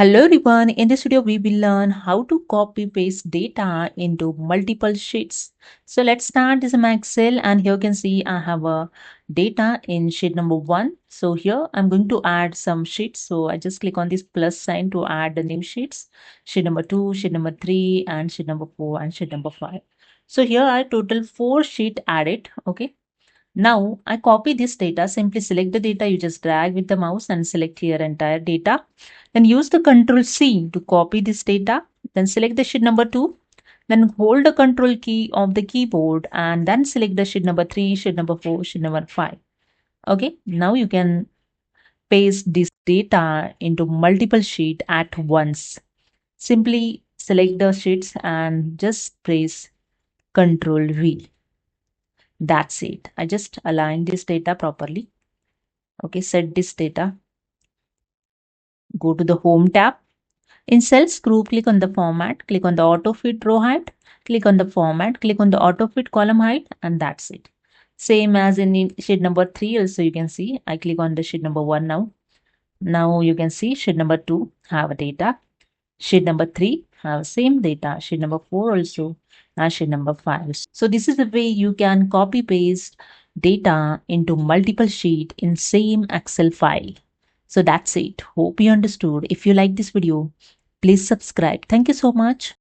Hello everyone, in this video we will learn how to copy paste data into multiple sheets. So let's start this in my Excel, and here you can see I have a data in sheet number 1. So here I'm going to add some sheets. So I just click on this plus sign to add the new sheets. Sheet number 2, sheet number 3 and sheet number 4 and sheet number 5. So here I total 4 sheet added. Okay. Now I copy this data, simply select the data, you just drag with the mouse and select your entire data. Then use the Ctrl C to copy this data. Then select the sheet number 2. Then hold the Control key of the keyboard and then select the sheet number 3, sheet number 4, sheet number 5. Okay, now you can paste this data into multiple sheet at once. Simply select the sheets and just press Ctrl V. That's it. I just align this data properly. Okay, set this data. Go to the Home tab. In Cells group, click on the Format, click on the Auto Fit Row Height, click on the Format, click on the Auto Fit Column Height, and that's it. Same as in sheet number 3 also you can see. I click on the sheet number 1 now. Now you can see sheet number 2 have data. Sheet number 3 have same data. Sheet number 4 also and sheet number 5. So this is the way you can copy paste data into multiple sheet in same Excel file. So that's it. Hope you understood. If you like this video, please subscribe. Thank you so much.